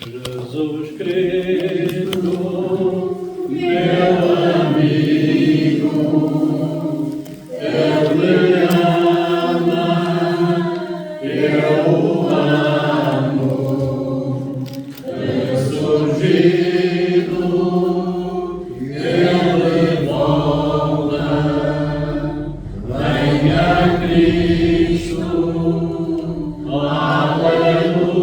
Jesus Cristo, meu amigo, Ele ama, eu o amo, ressurgido, Ele volta, venha Cristo, aleluia.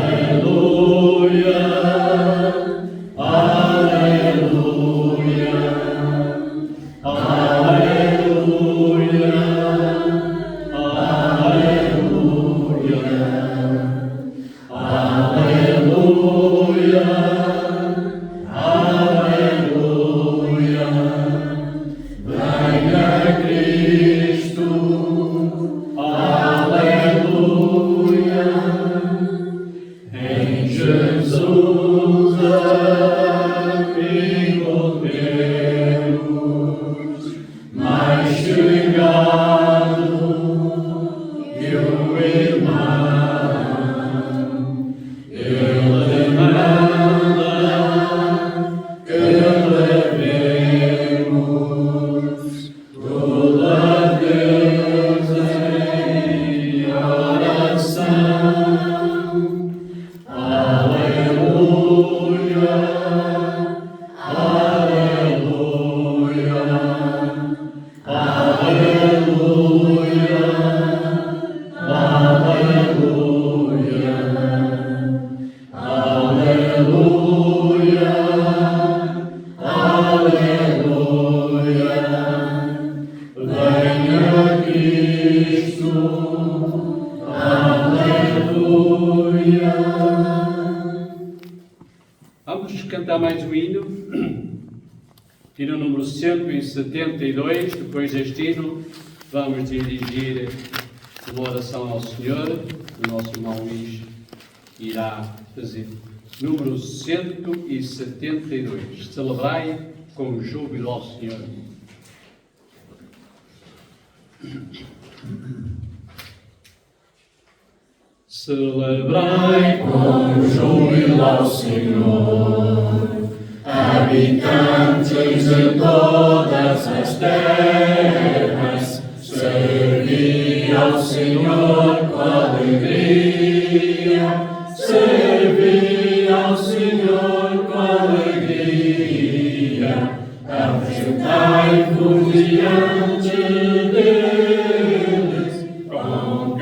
Aleluia, aleluia, aleluia, aleluia, aleluia, aleluia, venha Cristo, aleluia. Em Jesus amigo Deus, mais chegado que o irmão, Ele manda que levemos toda a Deus em oração. Aleluia, aleluia, aleluia, aleluia, aleluia, aleluia, venha Cristo, aleluia. Vamos cantar mais um hino, hino número 172. Depois deste hino, vamos dirigir uma oração ao Senhor. O nosso irmão Luís irá fazer. Número 172. Celebrai com júbilo ao Senhor. Celebrai com júbilo ao Senhor, habitantes de todas as terras, servi ao Senhor com alegria, servi ao Senhor com alegria, apresentai-vos diante deles com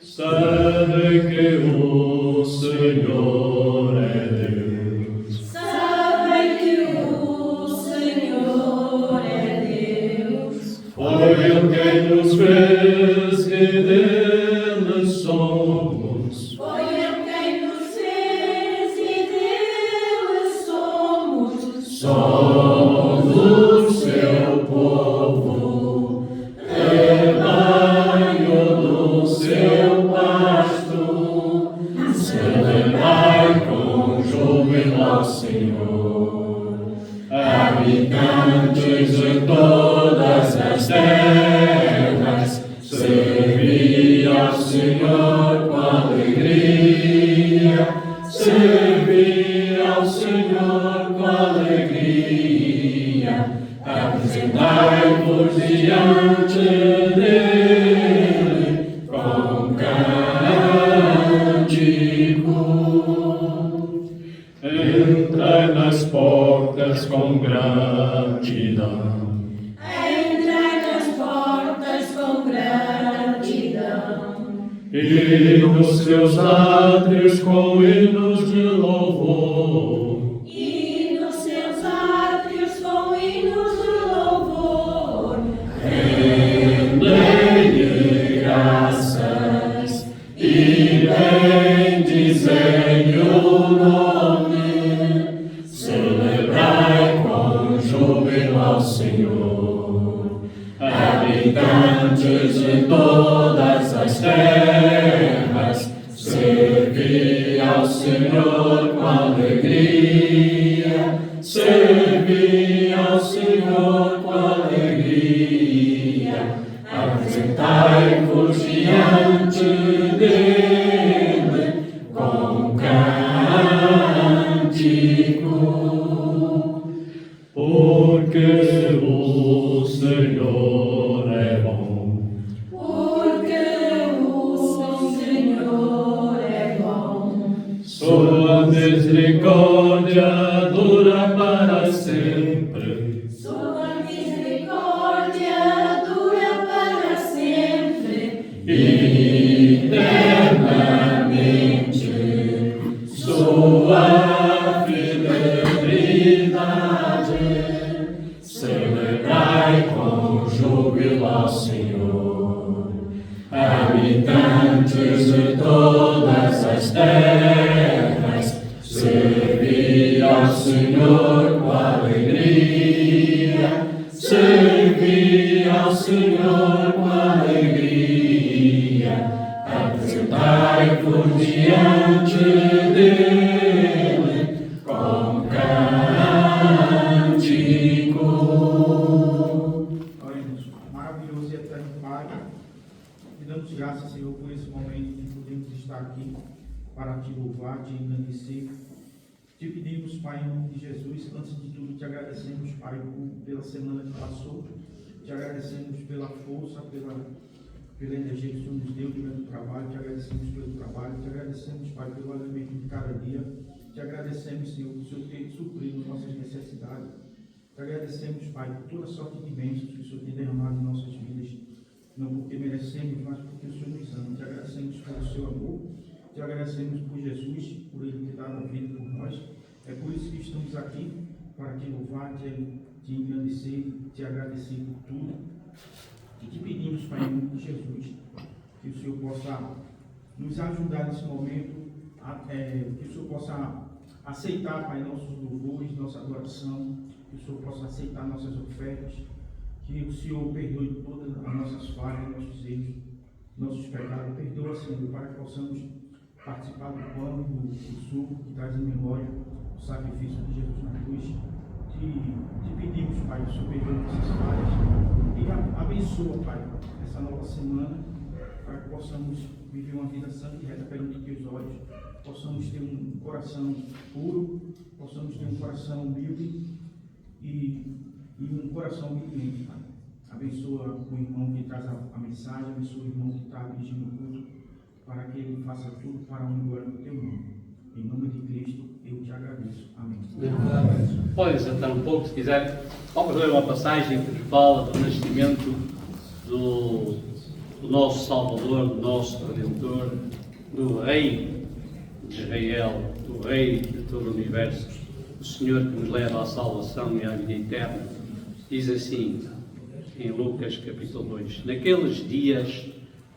sabe que o Senhor é Deus. Sabe que o Senhor é Deus. Foi Ele quem nos fez e dele somos. Foi Ele quem nos fez e dele somos. Somos o seu povo, rebanho do seu pasto. Celebrai com júbilo ao Senhor, habitantes de todas as terras, servi ao Senhor com alegria, servi ao Senhor com alegria, apresentai-vos diante dele com cântico. Entrai nas portas com gratidão. Entrai nas portas com gratidão. E nos seus átrios com hinos de louvor. E nos seus átrios com hinos de louvor. Rendei-lhe graças e bendizei o nome. Celebrai com júbilo ao Senhor, habitantes de todas as terras, servi ao Senhor com alegria, servi ao Senhor com alegria, apresentai-vos diante dele com cântico, porque o Senhor é bom. Porque o Senhor é bom. Sua misericórdia dura para sempre. Sua misericórdia dura para sempre. Eternamente. Sua fidelidade. Celebrai com júbilo ao Senhor, habitantes de todas as terras. Servi ao Senhor com alegria. Servi ao Senhor com alegria. Apresentai-vos diante dele com cântico. Oremos. Maravilhoso e eterno Pai, te damos graças, Senhor, por esse momento que podemos estar aqui para te louvar, te engrandecer. Te pedimos, Pai, em nome de Jesus, antes de tudo, te agradecemos, Pai, pela semana que passou. Te agradecemos pela força, pela energia que o Senhor nos deu durante o trabalho. Te agradecemos pelo trabalho. Te agradecemos, Pai, pelo alimento de cada dia. Te agradecemos, Senhor, por o Senhor ter suprido nossas necessidades. Te agradecemos, Pai, por toda sorte de bênçãos que o Senhor tem derramado em nossas vidas. Não porque merecemos, mas porque o Senhor nos ama. Te agradecemos pelo seu amor. Te agradecemos por Jesus, por Ele ter dado a vida por nós. É por isso que estamos aqui, para te louvar, te engrandecer, te agradecer por tudo. E te pedimos, Pai, em nome de Jesus, que o Senhor possa nos ajudar nesse momento, que o Senhor possa aceitar, Pai, nossos louvores, nossa adoração, que o Senhor possa aceitar nossas ofertas, que o Senhor perdoe todas as nossas falhas, nossos erros, nossos pecados. Perdoa, Senhor, para que possamos participar do pão e do suco que traz em memória o sacrifício de Jesus na cruz. Te pedimos, Pai, que o Senhor perdoe nossas falhas e abençoa, Pai, essa nova semana, para que possamos viver uma vida santa e reta perante os teus olhos, possamos ter um coração puro, possamos ter um coração humilde e um coração obediente, Pai. Abençoa o irmão que traz a mensagem, abençoa o irmão que está dirigindo o culto, para que ele faça tudo para a honra e glória do teu nome. Em nome de Cristo, eu te agradeço. Amém. Podem sentar um pouco, se quiser. Vamos ler uma passagem que nos fala do nascimento do nosso Salvador, do nosso Redentor, do Rei de Israel, do Rei de todo o universo, o Senhor que nos leva à salvação e à vida eterna. Diz assim, em Lucas capítulo 2: Naqueles dias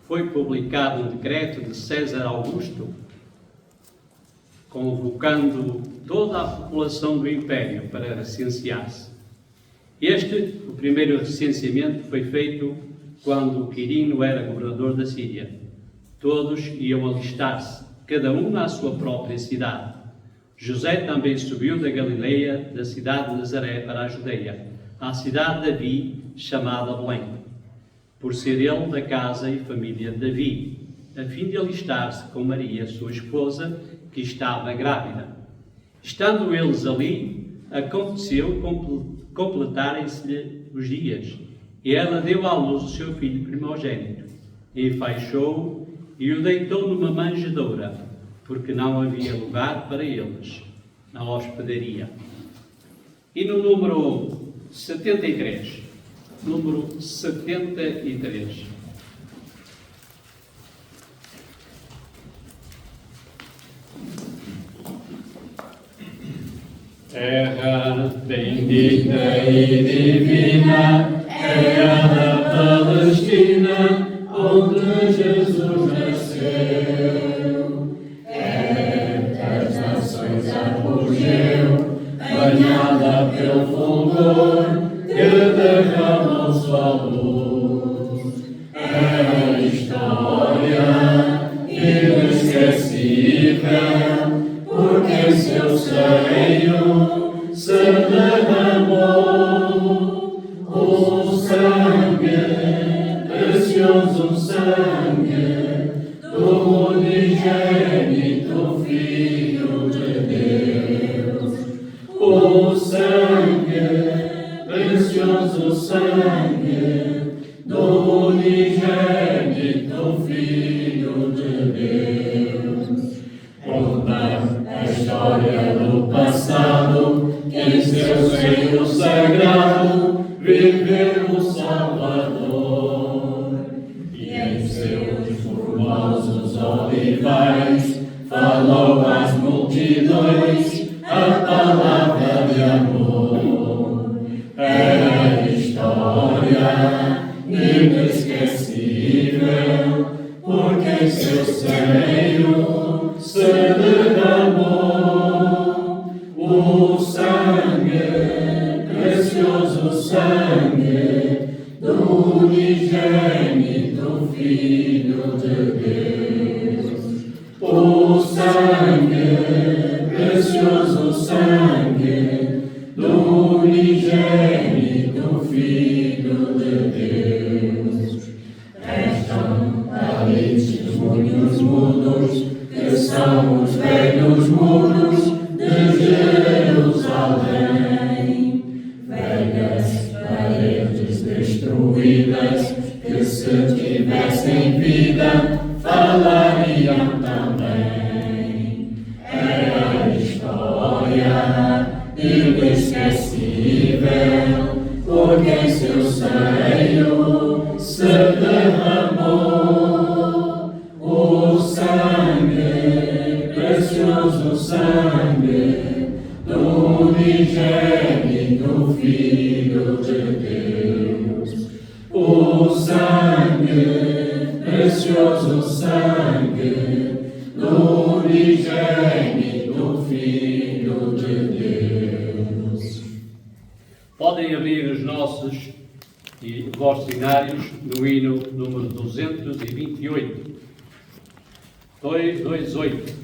foi publicado um decreto de César Augusto, convocando toda a população do Império para recensear-se. O primeiro recenseamento foi feito quando Quirino era governador da Síria. Todos iam alistar-se, cada um na sua própria cidade. José também subiu da Galileia, da cidade de Nazaré, para a Judeia, à cidade de Davi, chamada Belém, por ser ele da casa e família de Davi, a fim de alistar-se com Maria, sua esposa, que estava grávida. Estando eles ali, aconteceu completarem-se-lhe os dias, e ela deu à luz o seu filho primogênito, enfaixou-o e o deitou numa manjedoura, porque não havia lugar para eles na hospedaria. E no número 73, número 73. Terra bendita e divina, terra da Palestina, onde Jesus nasceu. Terra das nações apogeu, banhada pelo fulgor que derramou sua luz. É a história inesquecível, porque seu seio se derramou, o sangue de precioso sangue do unigênito Filho de Deus. Conta a história do passado, que em seu seio sagrado viveu o Salvador. E em seus formosos olivais falou às multidões a palavra de amor. É história inesquecível, porque em seu seio se derramou o sangue, precioso sangue do unigênito Filho de Deus. O sangue, precioso sangue do unigênito Filho de Deus. Restam ali testemunhos mudos, que são os velhos muros de Jerusalém. Velhas paredes destruídas, que se tivessem vida, falariam também. É a história inesquecível, porque em seu seio se derramou o sangue, precioso sangue do unigênito Filho de Deus. O sangue, precioso sangue do unigênito Filho de Deus. Podem abrir os nossos e vossos cenários no hino número 228. 228.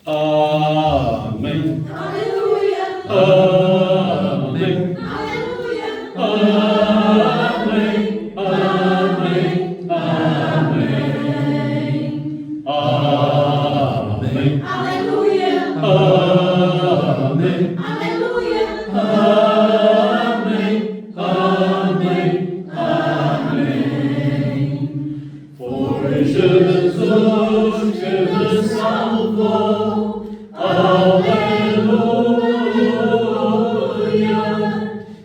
Amém. Aleluia. Amém. Aleluia. Amém. Amém. Amém. Amém. Aleluia. Amém. Aleluia. Amém. Amém. Amém. Foi Jesus que me salvou. Aleluia.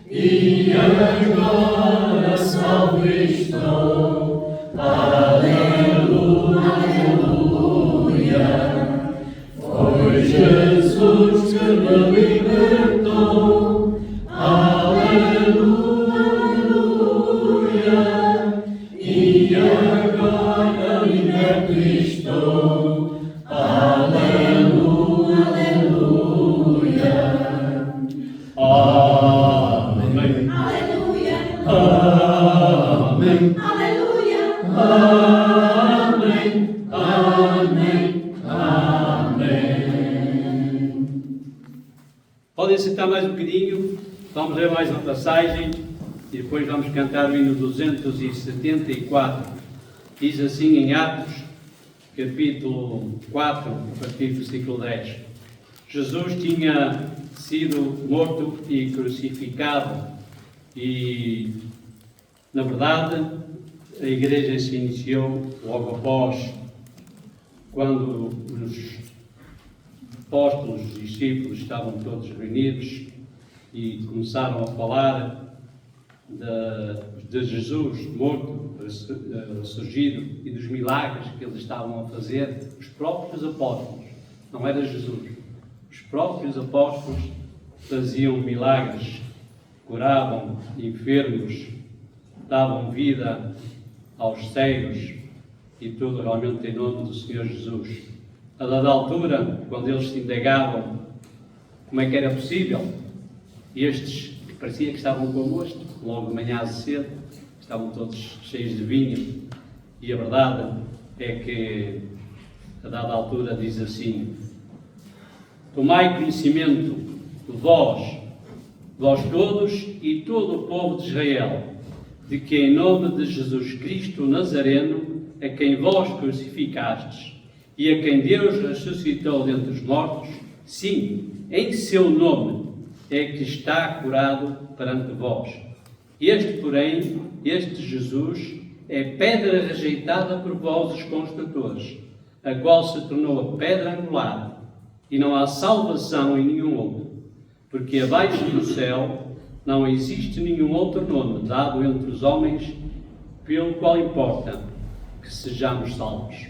E agora salvo estou. Aleluia. Foi Jesus que me libertou. Aleluia. E agora livre estou. Aleluia. Amém. Aleluia. Amém. Aleluia. Amém. Amém. Amém. Podem sentar mais um bocadinho. Vamos ler mais uma passagem e depois vamos cantar o hino 274. Diz assim em Atos, capítulo 4, a partir do versículo 10. Jesus tinha sido morto e crucificado e, na verdade, a igreja se iniciou logo após, quando os apóstolos, os discípulos estavam todos reunidos e começaram a falar de Jesus morto, ressurgido e dos milagres que eles estavam a fazer. Os próprios apóstolos, não era Jesus, os próprios apóstolos faziam milagres, curavam enfermos, davam vida aos cegos e tudo realmente em nome do Senhor Jesus. A dada altura, quando eles se indagavam como é que era possível, estes que parecia que estavam connosco, logo de manhã cedo, estavam todos cheios de vinho, e a verdade é que a dada altura diz assim: tomai conhecimento, vós todos e todo o povo de Israel, de que em nome de Jesus Cristo Nazareno, a quem vós crucificastes, e a quem Deus ressuscitou dentre os mortos, sim, em seu nome é que está curado perante vós. Este, porém, este Jesus, é pedra rejeitada por vós, os construtores, a qual se tornou a pedra angular, e não há salvação em nenhum outro, porque abaixo do céu não existe nenhum outro nome dado entre os homens pelo qual importa que sejamos salvos.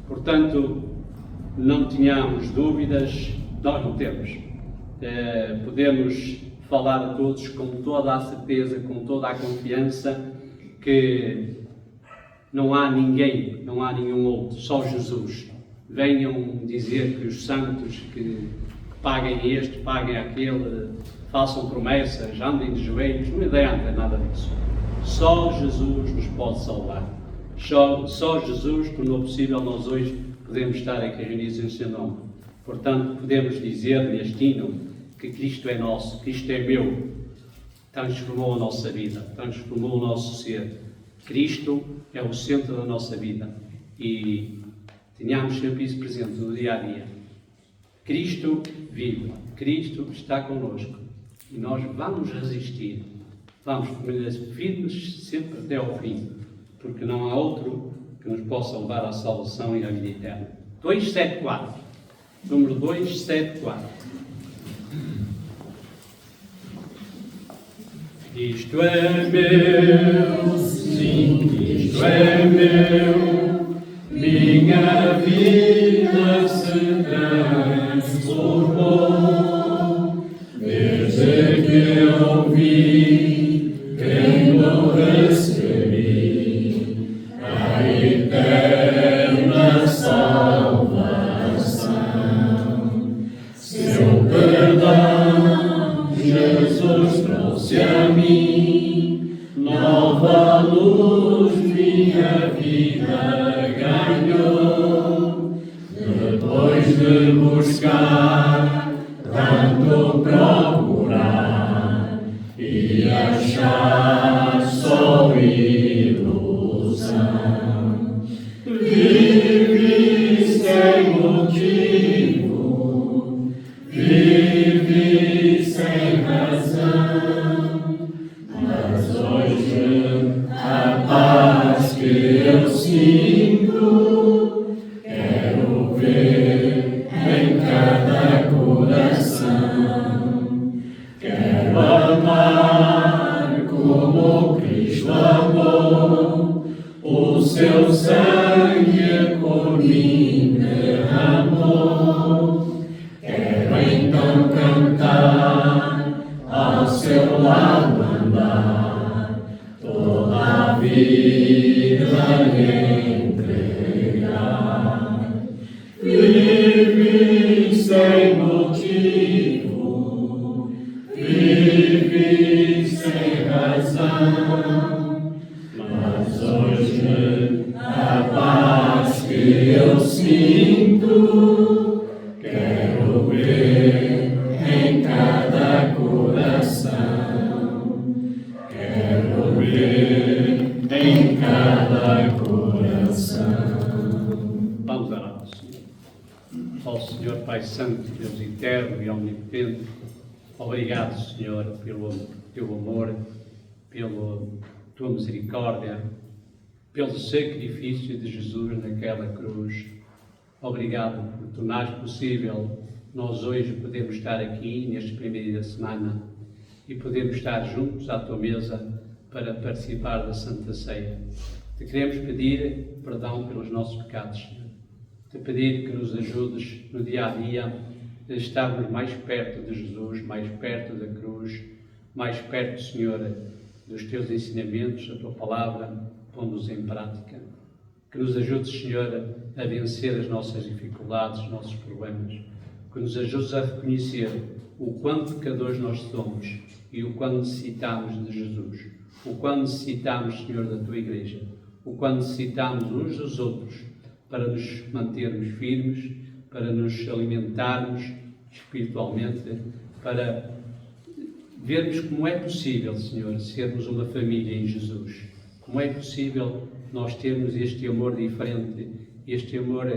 Portanto, não tenhamos dúvidas, nós não temos. Podemos falar a todos com toda a certeza, com toda a confiança, que não há ninguém, não há nenhum outro, só Jesus. Venham dizer que os santos que paguem este, paguem aquele, façam promessas, andem de joelhos, não adianta nada disso. Só Jesus nos pode salvar. Só Jesus tornou possível nós hoje podemos estar aqui reunidos em seu nome. Portanto, podemos dizer neste hino que Cristo é nosso, Cristo é meu, transformou a nossa vida, transformou o nosso ser. Cristo é o centro da nossa vida e tenhamos sempre isso presente no dia a dia. Cristo vive, Cristo está connosco e nós vamos resistir, vamos permanecer firmes sempre até ao fim, porque não há outro que nos possa levar à salvação e à vida eterna. 274, número 274. Isto é meu, sim, isto é meu, minha vida se transformou, desde que ouvi, crendo recebi a eterna salvação. Seu perdão, Jesus trouxe a mim, nova luz minha vida ganhou. Depois de buscar, tanto procurar e achar só ilusão, vive sem motivo, vive sem razão, mas hoje a paz que eu sinto quero ver em cada coração. Quero amar como Cristo amou, o seu sangue por mim derramou. Quero então cantar, ao seu lado andar, toda a vida entregar. Vive sem motivo, vive sem razão, mas hoje a paz que eu sinto quero ver em cada coração. Quero ver em cada coração. Vamos orar ao Senhor. Ó Senhor Pai Santo, Deus eterno e omnipotente, obrigado, Senhor, pelo teu amor, pela tua misericórdia, pelo sacrifício de Jesus naquela cruz. Obrigado por tornares possível nós hoje podemos estar aqui neste primeiro dia da semana e podemos estar juntos à tua mesa para participar da Santa Ceia. Te queremos pedir perdão pelos nossos pecados, Senhor. Te pedir que nos ajudes no dia a dia a estarmos mais perto de Jesus, mais perto da cruz, mais perto, Senhor, dos teus ensinamentos, da tua palavra, pondo-os em prática. Que nos ajudes, Senhor, a vencer as nossas dificuldades, os nossos problemas. Que nos ajudes a reconhecer o quão pecadores nós somos e o quão necessitamos de Jesus. O quão necessitamos, Senhor, da tua Igreja. O quão necessitamos uns dos outros para nos mantermos firmes, para nos alimentarmos espiritualmente, para vermos como é possível, Senhor, sermos uma família em Jesus. Como é possível nós termos este amor diferente, este amor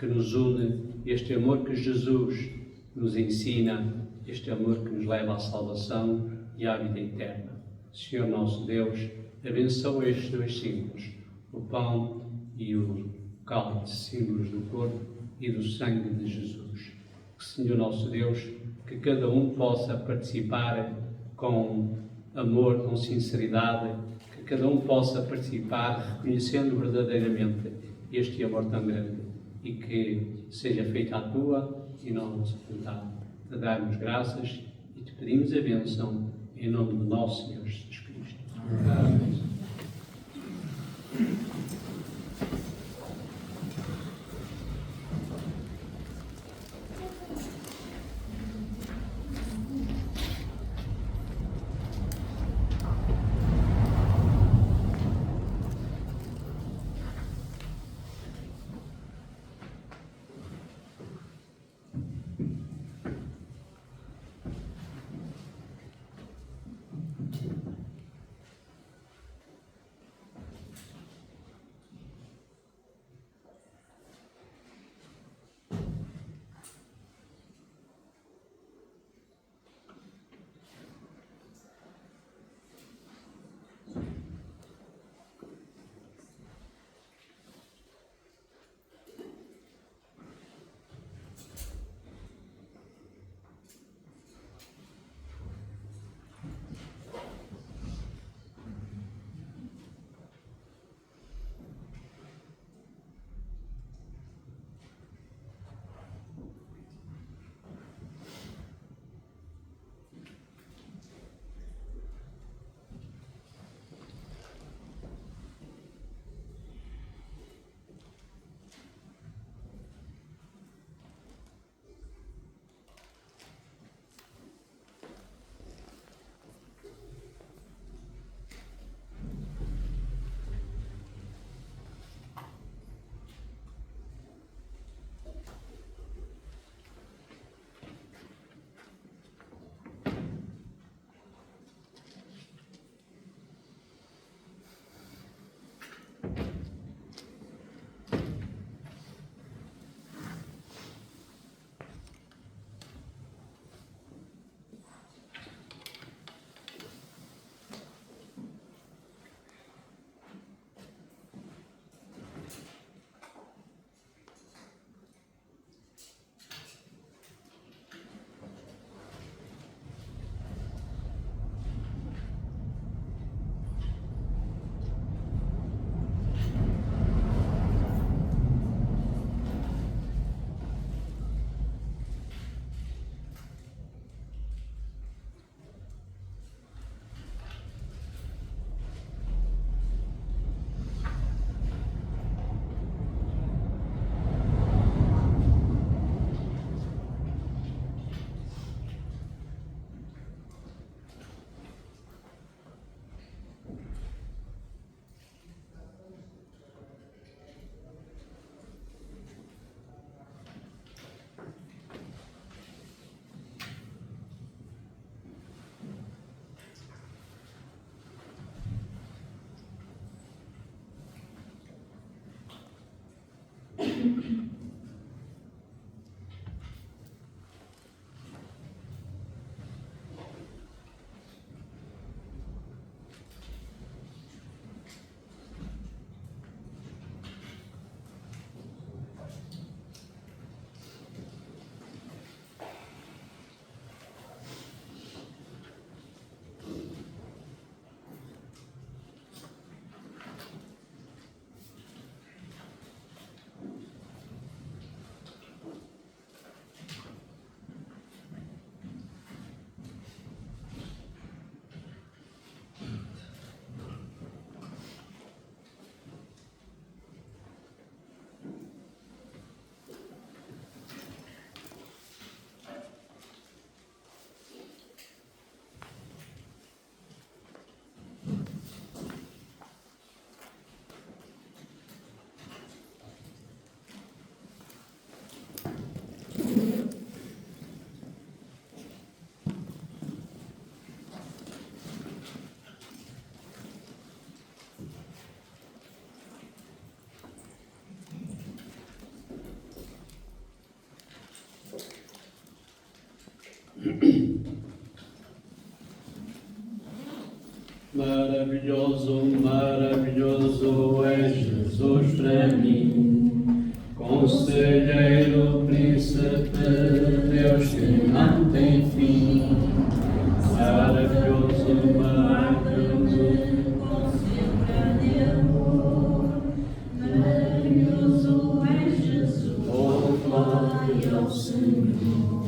que nos une, este amor que Jesus nos ensina, este amor que nos leva à salvação e à vida eterna. Senhor nosso Deus, abençoa estes dois símbolos, o pão e o cálice, símbolos do corpo e do sangue de Jesus. Que, Senhor nosso Deus, que cada um possa participar com amor, com sinceridade, que cada um possa participar reconhecendo verdadeiramente este amor tão grande e que seja feita a tua e não a nossa vontade. Te damos graças e te pedimos a bênção em nome do nosso Senhor Jesus Cristo. Amém. Maravilhoso, maravilhoso é Jesus para mim, Conselheiro, Príncipe, Deus que não tem fim. Maravilhoso, maravilhoso, com seu grande amor. Maravilhoso é Jesus, oh glória ao Senhor.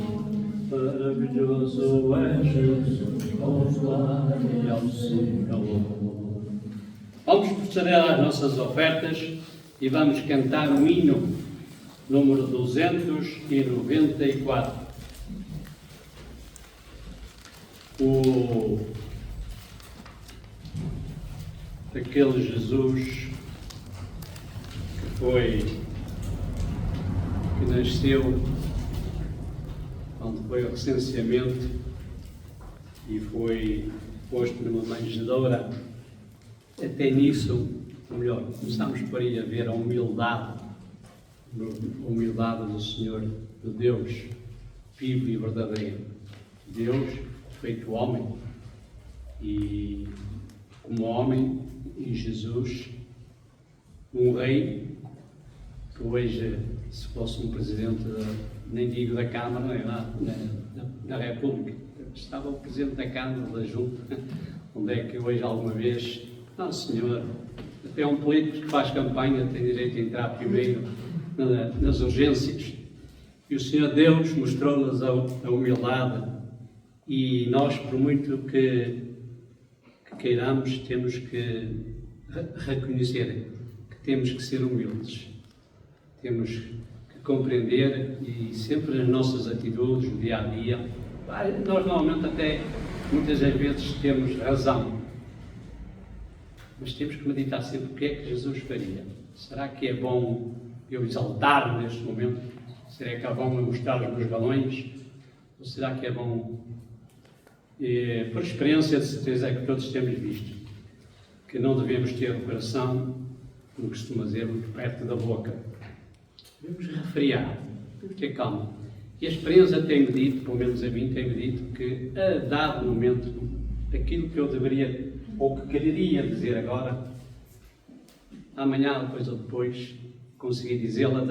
maravilhoso é Jesus, oh glória ao Senhor. Vamos proceder às nossas ofertas e vamos cantar o hino número 294. Aquele Jesus que nasceu quando foi o recenseamento e foi posto numa manjedoura. Até nisso, ou melhor, começamos por aí a ver a humildade do Senhor, de Deus vivo e verdadeiro. Deus feito homem, e como homem, em Jesus, um rei, que hoje, se fosse um presidente, nem digo da Câmara, nem da República, estava o presidente da Câmara, da Junta, onde é que hoje alguma vez, não senhor, até um político que faz campanha tem direito a entrar primeiro nas urgências. E o Senhor Deus mostrou-nos a humildade, e nós, por muito que queiramos, temos que reconhecer que temos que ser humildes, temos que compreender, e sempre nas nossas atitudes, no dia a dia, nós normalmente até muitas das vezes temos razão, mas temos que meditar sempre o que é que Jesus faria. Será que é bom eu exaltar neste momento? Será que é bom eu mostrar os meus galões? Ou será que é bom, por experiência de certeza é que todos temos visto, que não devemos ter o coração, como costuma dizer, muito perto da boca. Devemos refriar, devemos ter calma. E a experiência tem-me dito, pelo menos a mim, tem-me dito que a dado momento, aquilo que eu deveria, ou que quereria dizer agora, amanhã, depois ou depois, consegui dizê-la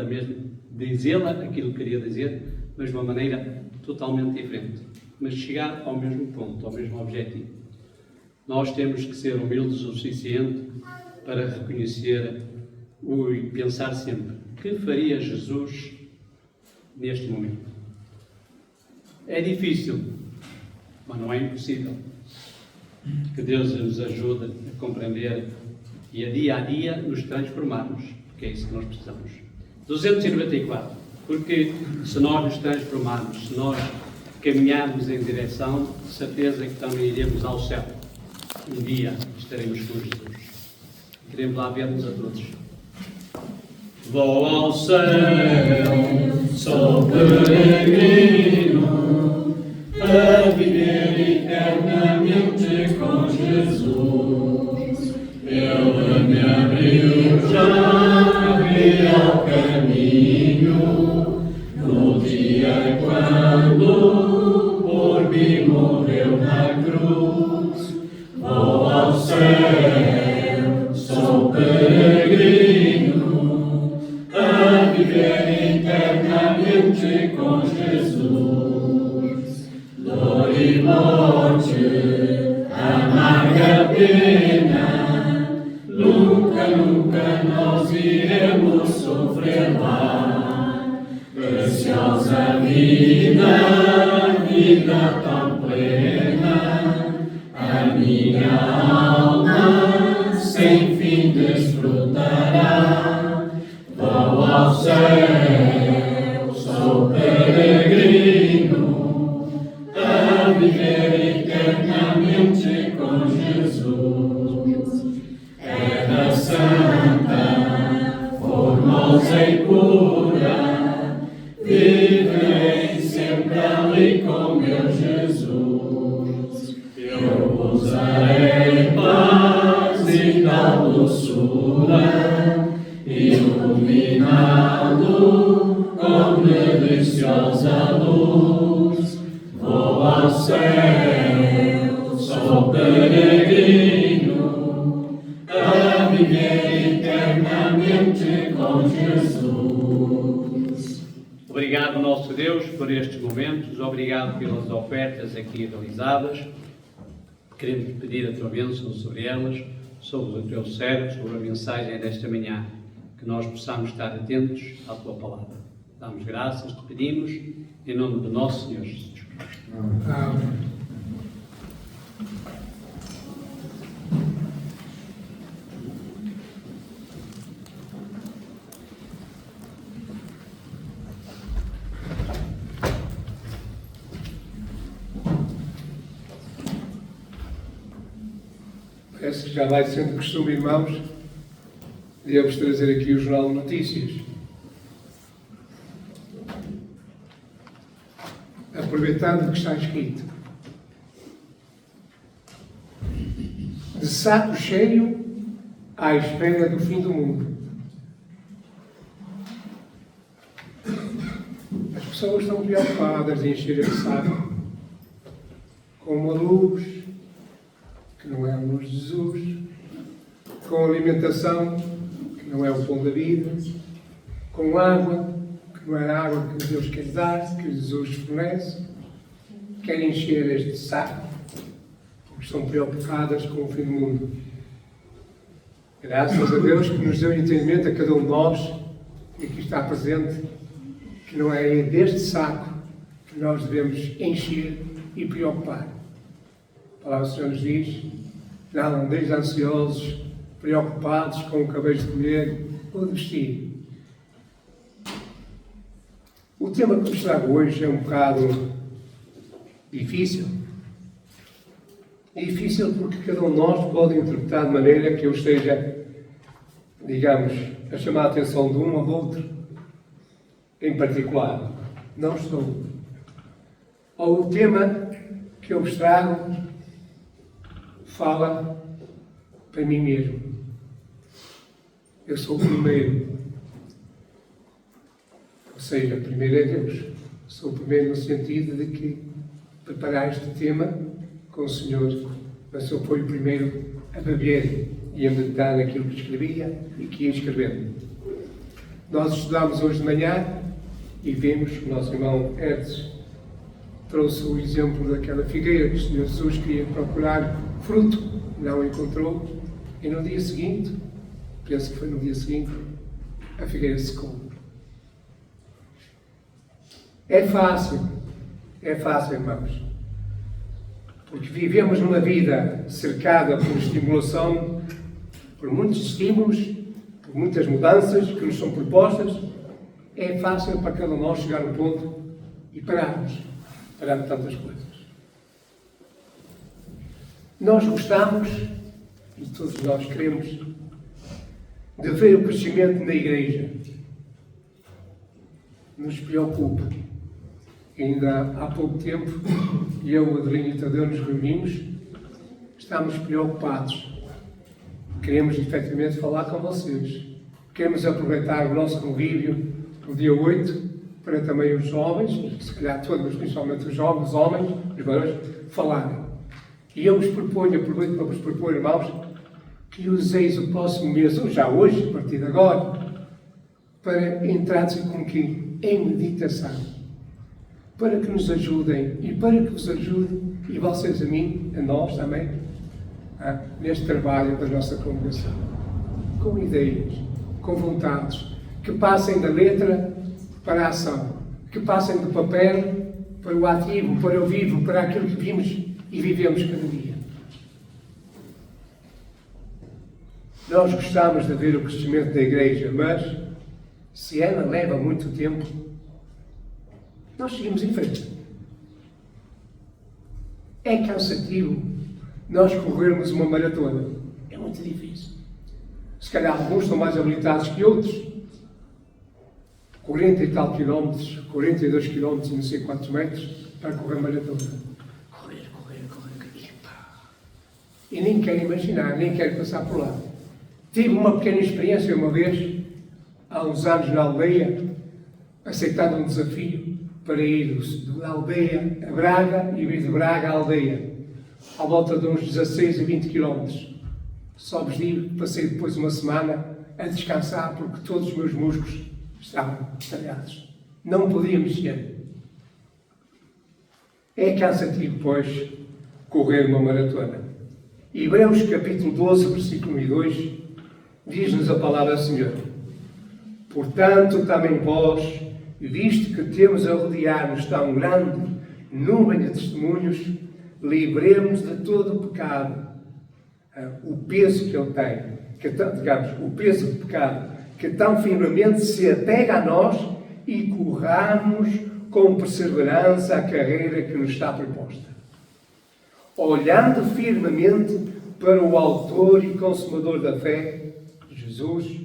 aquilo que queria dizer, mas de uma maneira totalmente diferente. Mas chegar ao mesmo ponto, ao mesmo objetivo. Nós temos que ser humildes o suficiente para reconhecer e pensar sempre: que faria Jesus neste momento? É difícil, mas não é impossível. Que Deus nos ajude a compreender e a dia nos transformarmos, porque é isso que nós precisamos. 294. Porque se nós nos transformarmos, se nós caminharmos em direção, de certeza que também iremos ao céu. Um dia estaremos com Jesus. Queremos lá ver-nos a todos. Vou ao céu, sou peregrino, a viver eternamente com Jesus. Ele me abriu já ao caminho, no dia quando por mim morreu na cruz. Vou ao céu, sou peregrino, a viver eternamente com Jesus. Dor e morte, amarga pena, nunca, nunca nós iremos sofrer lá. Preciosa vida, vida tão plena, a minha alma sem fim desfrutará. Vou ao céu, sou peregrino, a viver eternamente com Jesus. Terra santa, formosa e pura, viverei sempre ali com meu Jesus. Eu pousarei em paz e tal doçura, iluminado com deliciosa luz. Vou ao céu, sou peregrino, Obrigado, nosso Deus, por estes momentos. Obrigado pelas ofertas aqui realizadas. Queremos pedir a tua bênção sobre elas, sobre o teu servo, sobre a mensagem desta manhã, que nós possamos estar atentos à tua palavra. Damos graças, te pedimos, em nome do nosso Senhor Jesus Cristo. Amém. Parece que já vai sendo costume, irmãos, de eu vos trazer aqui o Jornal de Notícias. Aproveitando o que está escrito. De saco cheio à espera do fim do mundo. As pessoas estão preocupadas em encher esse saco com uma luz que não é a luz de Jesus, com alimentação que não é o pão da vida, com água que não é a água que Deus quer dar, que Jesus fornece. Querem encher este saco porque estão preocupadas com o fim do mundo. Graças a Deus que nos deu entendimento a cada um de nós, e aqui está presente, que não é deste saco que nós devemos encher e preocupar. A palavra do Senhor nos diz: não andeis ansiosos, preocupados com o que haveis de comer ou de vestir. O tema que vos trago hoje é um bocado difícil. É difícil porque cada um de nós pode interpretar de maneira que eu esteja, digamos, a chamar a atenção de um ou do outro em particular. Não estou. Ou o tema que eu vos trago fala para mim mesmo. Eu sou o primeiro. Ou seja, primeiro é Deus. Sou o primeiro no sentido de que preparar este tema com o Senhor, mas eu fui o primeiro a beber e a meditar naquilo que escrevia e que ia escrever. Nós estudámos hoje de manhã e vimos que o nosso irmão Hertz trouxe o exemplo daquela figueira que o Senhor Jesus queria procurar fruto, não encontrou, e no dia seguinte, penso que foi no dia seguinte, a figueira secou. É fácil, irmãos, porque vivemos numa vida cercada por estimulação, por muitos estímulos, por muitas mudanças que nos são propostas. É fácil para cada um de nós chegar ao ponto e pararmos tantas coisas. Nós gostamos, e todos nós queremos, de ver o crescimento na Igreja. Nos preocupa. Ainda há pouco tempo, eu, Adelino e Tadeu nos reunimos, estamos preocupados. Queremos efetivamente falar com vocês. Queremos aproveitar o nosso convívio no dia 8 para também os jovens, se calhar todos, mas principalmente os jovens, os homens, os varões, falarem. E eu vos proponho, aproveito para vos propor, irmãos, que useis o próximo mês, ou já hoje, a partir de agora, para entrarmos como que em meditação, para que nos ajudem e para que vos ajudem, e vocês a mim, a nós também, neste trabalho da nossa congregação, com ideias, com vontades, que passem da letra para a ação, que passem do papel para o ativo, para o vivo, para aquilo que vimos e vivemos cada dia. Nós gostamos de ver o crescimento da Igreja, mas se ela leva muito tempo, nós seguimos em frente. É cansativo nós corrermos uma maratona. É muito difícil. Se calhar alguns são mais habilitados que outros. 40 e tal quilómetros, 42 quilómetros e não sei quantos metros para correr maratona. Correr. E nem quero imaginar, nem quero passar por lá. Tive uma pequena experiência uma vez, há uns anos na aldeia, aceitando um desafio para ir da aldeia a Braga e vir de Braga à aldeia, à volta de uns 16 a 20 quilómetros. Só vos digo que passei depois uma semana a descansar porque todos os meus músculos estavam talhados. não podia mexer. É cansativo, pois, correr uma maratona. Hebreus capítulo 12, versículo 1 e 2, diz-nos a palavra do Senhor. Portanto, também vós, visto que temos a rodear-nos tão grande nuvem de testemunhos, livremos de todo o pecado, o peso que ele tem, o peso do pecado, que tão firmemente se apega a nós, e corramos com perseverança a carreira que nos está proposta. Olhando firmemente para o autor e consumador da fé, Jesus,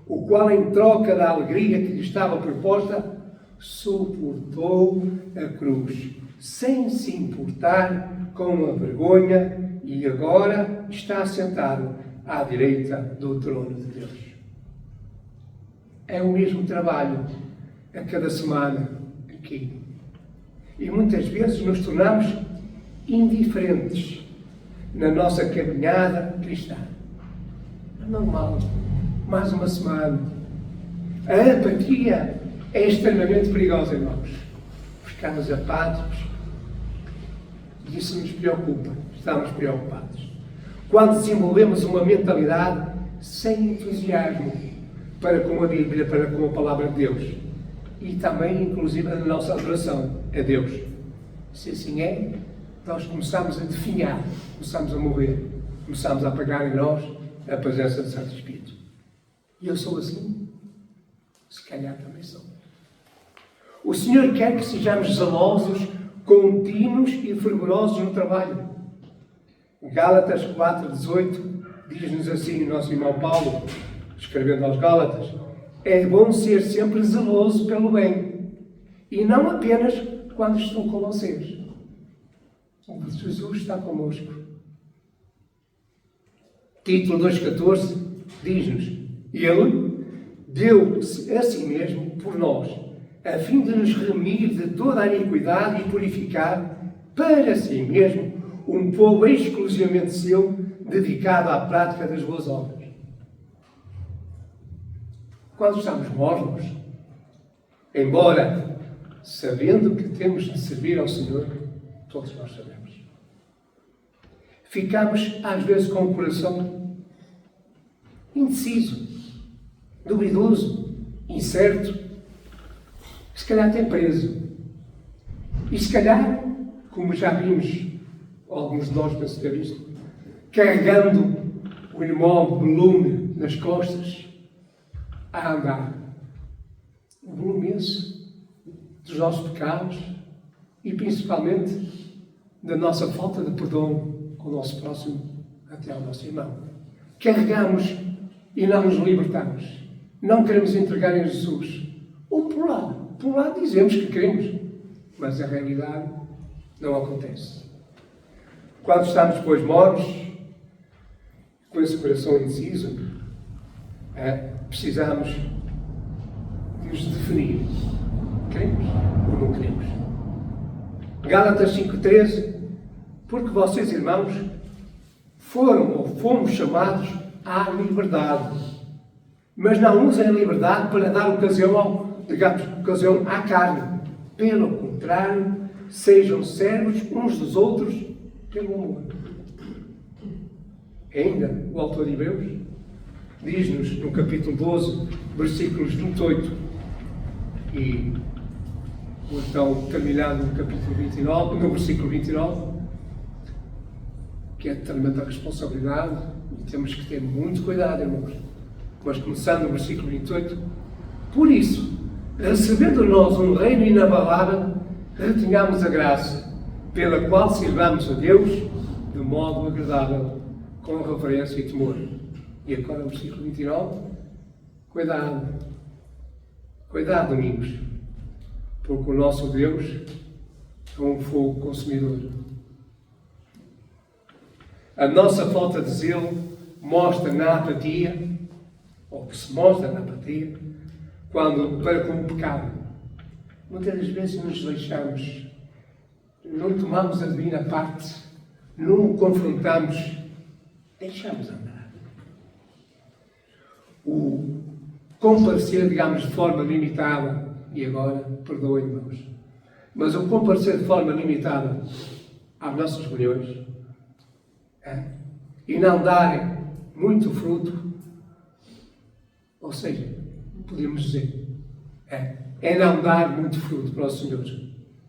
o qual, em troca da alegria que lhe estava proposta, suportou a cruz, sem se importar com a vergonha, e agora está sentado à direita do trono de Deus. É o mesmo trabalho a cada semana aqui. E muitas vezes nos tornamos indiferentes na nossa caminhada cristã. É normal. Mais uma semana. A apatia é extremamente perigosa, irmãos. Ficamos apáticos. E isso nos preocupa. Estamos preocupados. Quando desenvolvemos uma mentalidade sem entusiasmo para com a Bíblia, para com a Palavra de Deus. E também, inclusive, na nossa adoração a Deus. Se assim é, nós começamos a definhar, começamos a morrer, começamos a apagar em nós a presença do Santo Espírito. E eu sou assim? Se calhar também sou. O Senhor quer que sejamos zelosos, contínuos e fervorosos no trabalho. Gálatas 4:18 diz-nos assim o nosso irmão Paulo, escrevendo aos Gálatas: é bom ser sempre zeloso pelo bem, e não apenas quando estou com vocês. Jesus está connosco. Título 2:14 diz-nos: Ele deu-se a si mesmo por nós, a fim de nos remir de toda a iniquidade e purificar para si mesmo um povo exclusivamente seu, dedicado à prática das boas obras. Quando estamos mornos, embora sabendo que temos de servir ao Senhor, todos nós sabemos, ficamos às vezes com o coração indeciso, duvidoso, incerto, se calhar até preso. E se calhar, como já vimos, alguns de nós pensam ter visto, carregando o enorme volume nas costas, a andar. O volume esse dos nossos pecados e principalmente da nossa falta de perdão com o nosso próximo, até ao nosso irmão. Carregamos e não nos libertamos. Não queremos entregar em Jesus. Ou por lado dizemos que queremos, mas a realidade não acontece. Quando estamos, pois, mornos, com esse coração indeciso, precisamos de nos definir. Queremos ou não queremos? Gálatas 5:13, porque vocês, irmãos, foram ou fomos chamados à liberdade, mas não usem a liberdade para dar ocasião à carne. Pelo contrário, sejam servos uns dos outros pelo amor. Ainda, o autor de Hebreus diz-nos no capítulo 12, versículos 28 e então terminado no capítulo 29, no versículo 29, que é tremenda responsabilidade e temos que ter muito cuidado, irmãos. Mas começando no versículo 28, por isso, recebendo nós um reino inabalável, retenhamos a graça, pela qual sirvamos a Deus de modo agradável, com reverência e temor. E agora o versículo 29, cuidado, amigos, porque o nosso Deus é um fogo consumidor. A nossa falta de zelo mostra na apatia, ou que se mostra na apatia, quando para com o pecado. Muitas das vezes nos deixamos, não tomamos a divina parte, não o confrontamos, deixamos andar. O comparecer, digamos, de forma limitada e agora perdoem, irmãos. Mas o comparecer de forma limitada às nossas reuniões e não darem muito fruto, ou seja, podemos dizer, é não dar muito fruto para o Senhor.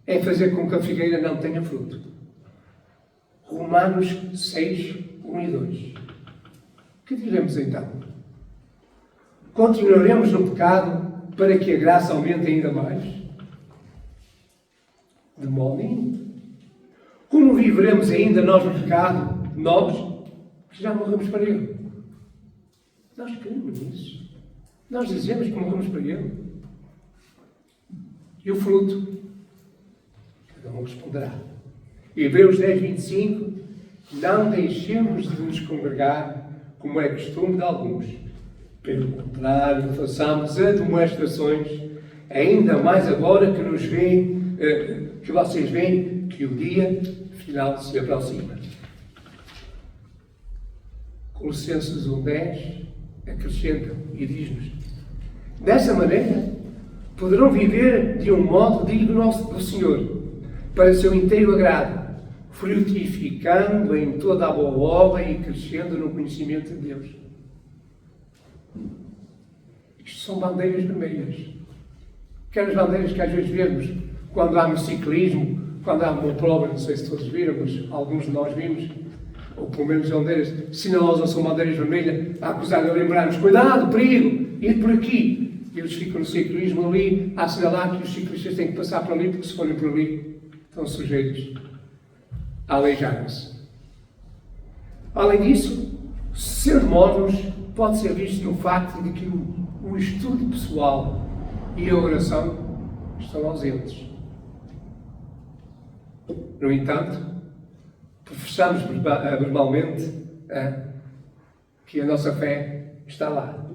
É fazer com que a figueira não tenha fruto. Romanos 6, 1 e 2. Que diremos então? Continuaremos no pecado para que a graça aumente ainda mais? De modo nenhum. Como viveremos ainda nós no pecado? Nós, que já morremos para ele. Nós queremos nisso. Nós dizemos que morremos para ele. E o fruto? Cada um responderá. Hebreus 10, 25. Não deixemos de nos congregar, como é costume de alguns. Pelo contrário, façamos admoestações, ainda mais agora que nos veem, que vocês veem que o dia final se aproxima. Colossenses 1:10 acrescenta e diz-nos: dessa maneira poderão viver de um modo digno do Senhor, para seu inteiro agrado, frutificando em toda a boa obra e crescendo no conhecimento de Deus. Isto são bandeiras vermelhas. Aquelas bandeiras que às vezes vemos quando há no ciclismo, quando há uma prova, não sei se todos viram, mas alguns de nós vimos, ou pelo menos bandeiras sinalosas são bandeiras vermelhas, a acusar de lembrarmos, cuidado, perigo, ir por aqui. E eles ficam no ciclismo ali a assinalar que os ciclistas têm que passar por ali, porque se forem por ali, estão sujeitos a aleijarem-se. Além disso, ser mornos pode ser visto no facto de que o estudo pessoal e a oração estão ausentes. No entanto, professamos verbalmente que a nossa fé está lá.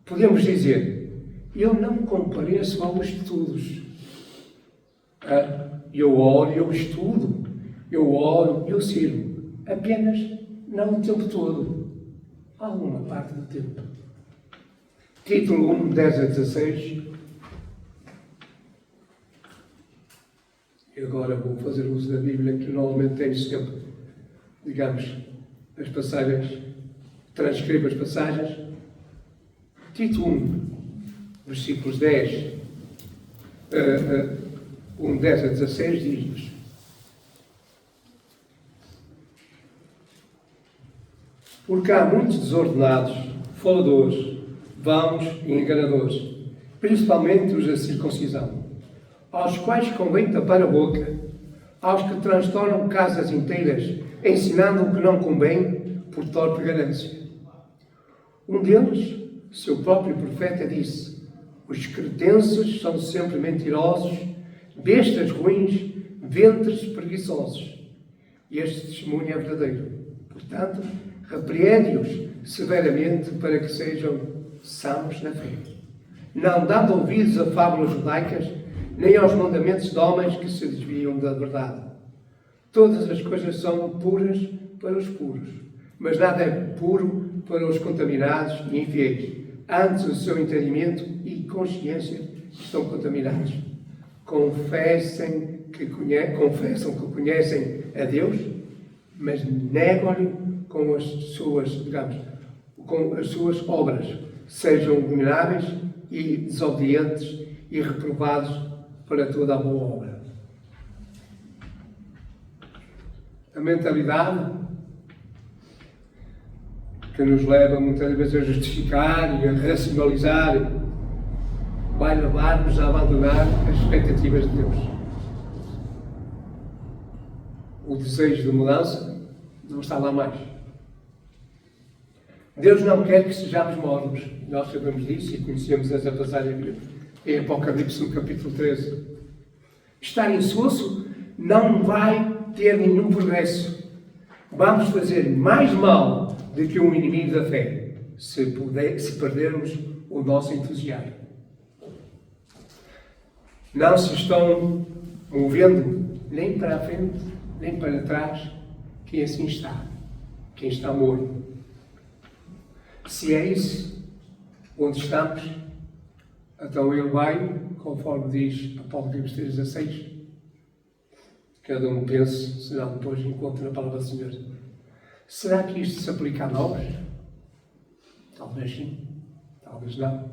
Podemos dizer, eu não compareço aos estudos. Eu oro, eu estudo, eu oro, eu sirvo. Apenas não o tempo todo. Alguma parte do tempo. Título 1, 10 a 16. E agora vou fazer uso da Bíblia, que normalmente tenho sempre, digamos, as passagens, transcrevo as passagens. Título 1, versículos 10, 10 a 16, diz-nos: porque há muitos desordenados, faladores, vãos e enganadores, principalmente os da circuncisão, aos quais convém tapar a boca, aos que transtornam casas inteiras, ensinando o que não convém por torpe ganância. Um deles, seu próprio profeta, disse: os cretenses são sempre mentirosos, bestas ruins, ventres preguiçosos. E este testemunho é verdadeiro. Portanto, repreende-os severamente para que sejam sãos na fé, não dando ouvidos a fábulas judaicas, nem aos mandamentos de homens que se desviam da verdade. Todas as coisas são puras para os puros, mas nada é puro para os contaminados e infiéis. Antes o seu entendimento e consciência estão contaminados. Confessam que conhecem a Deus, mas negam-lhe com as suas obras, sejam abomináveis e desobedientes e reprovados para toda a boa obra. A mentalidade que nos leva muitas vezes a justificar e a racionalizar vai levar-nos a abandonar as expectativas de Deus. O desejo de mudança não está lá mais. Deus não quer que sejamos mornos. Nós sabemos disso e conhecemos essa passagem em Apocalipse, no capítulo 13. Estar insosso não vai ter nenhum progresso. Vamos fazer mais mal do que um inimigo da fé, se perdermos o nosso entusiasmo. Não se estão movendo nem para a frente, nem para trás, quem assim está, quem está morto. Se é isso onde estamos, então ele vai conforme diz Apocalipse 3,16. Cada um pense, senão depois encontre na palavra do Senhor. Será que isto se aplica a nós? Talvez sim, talvez não.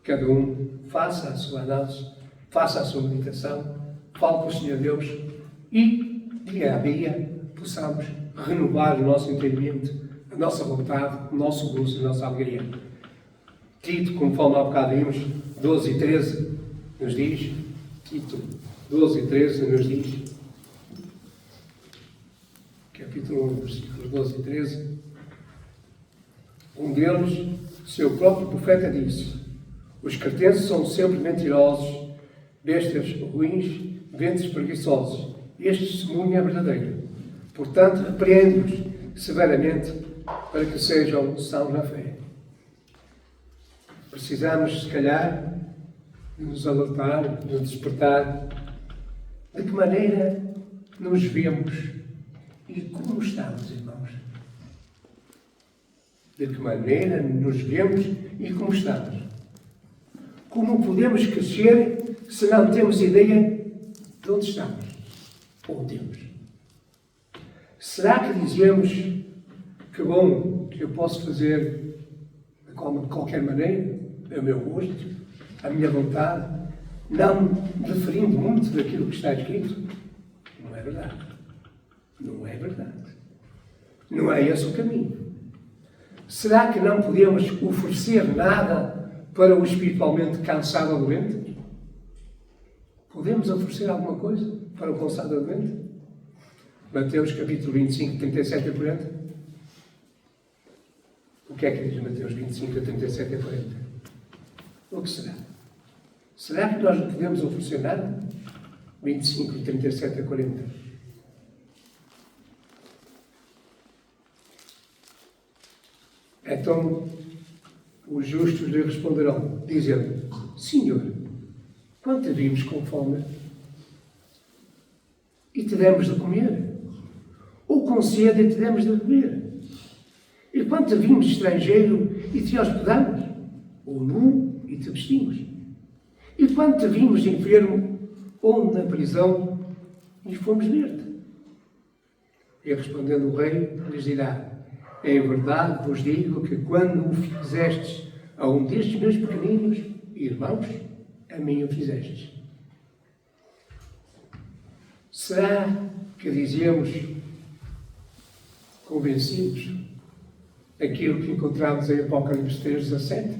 Cada um faça a sua análise, faça a sua meditação, fale com o Senhor Deus e, dia a dia, possamos renovar o nosso entendimento, a nossa vontade, o nosso gozo, a nossa alegria. Tito, conforme há bocado vimos, 12 e 13, nos diz, Tito 12 e 13 nos diz, capítulo 1, versículos 12 e 13, um deles, seu próprio profeta, disse: os cretenses são sempre mentirosos, bestas ruins, ventres preguiçosos. Este testemunho é verdadeiro. Portanto, repreende-os severamente para que sejam sãos na fé. Precisamos, se calhar, de nos alertar, de nos despertar. De que maneira nos vemos e como estamos, irmãos? De que maneira nos vemos e como estamos? Como podemos crescer se não temos ideia de onde estamos? Ou temos? Será que dizemos que bom, que eu posso fazer de qualquer maneira, é o meu gosto, a minha vontade, não referindo muito daquilo que está escrito? Não é verdade. Não é verdade. Não é esse o caminho. Será que não podemos oferecer nada para o espiritualmente cansado ou doente? Podemos oferecer alguma coisa para o cansado ou doente? Mateus capítulo 25, 37 a 40. O que é que diz Mateus 25, 37 a 40? O que será? Será que nós não podemos oferecer nada? 25, 37 a 40. Então, os justos lhe responderão, dizendo: Senhor, quanto vimos com fome e te demos de comer? Ou com sede e te demos de beber? E quanto vimos estrangeiro e te hospedamos? Ou nu e te vestimos? E quanto vimos enfermo ou na prisão e fomos ver-te? E respondendo o rei, lhes dirá: em verdade vos digo que quando o fizestes a um destes meus pequeninos irmãos, a mim o fizestes. Será que dizemos, convencidos, aquilo que encontramos em Apocalipse 3,17?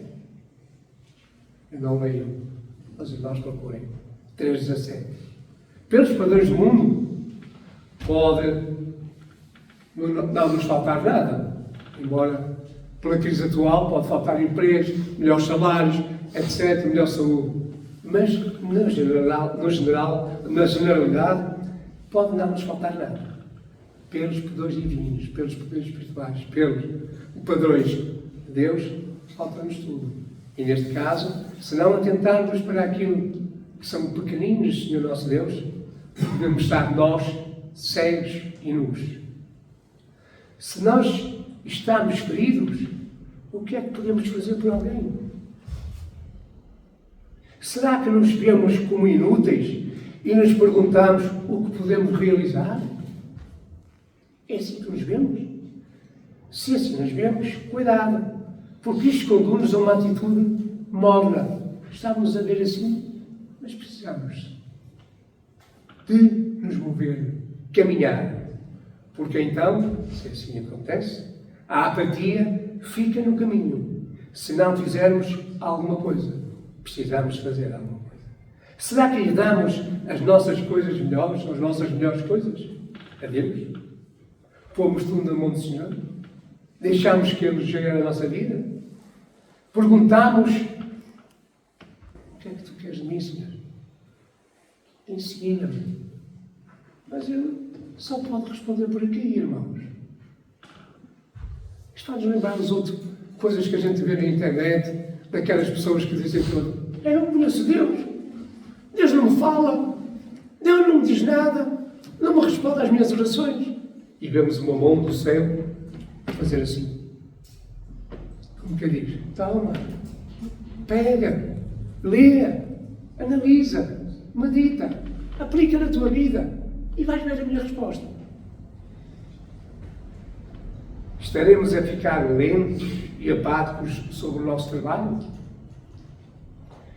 Eu não leio, mas os irmãos procurem. 3,17. Pelos padrões do mundo, pode não nos faltar nada. Embora, pela crise atual, pode faltar empregos, melhores salários, etc., melhor saúde. Mas, na generalidade, pode não nos faltar nada. Pelos padrões divinos, pelos padrões espirituais, pelos padrões de Deus, falta-nos tudo. E neste caso, se não atentarmos para aquilo que são pequeninos, Senhor nosso Deus, devemos estar nós cegos e nus. Se nós estamos feridos, o que é que podemos fazer por alguém? Será que nos vemos como inúteis e nos perguntamos o que podemos realizar? É assim que nos vemos? Se assim nos vemos, cuidado, porque isto conduz a uma atitude morna. Estamos a ver assim, mas precisamos de nos mover, caminhar, porque então, se assim acontece, a apatia fica no caminho. Se não fizermos alguma coisa, precisamos fazer alguma coisa. Será que lhe damos as nossas coisas melhores, as nossas melhores coisas a Deus? Pomos tudo na mão do Senhor? Deixamos que Ele gere a nossa vida? Perguntamos: o que é que tu queres de mim, Senhor? Ensina-me. Mas Ele só pode responder por aqui, irmãos. Isto faz-nos lembrar as outras coisas que a gente vê na internet, daquelas pessoas que dizem que eu não conheço Deus. Deus não me fala. Deus não me diz nada. Não me responde às minhas orações. E vemos uma mão do céu fazer assim. Como que diz? Toma, pega, lê, Analisa, medita, aplica na tua vida e vais ver a minha resposta. Estaremos a ficar lentos e apáticos sobre o nosso trabalho?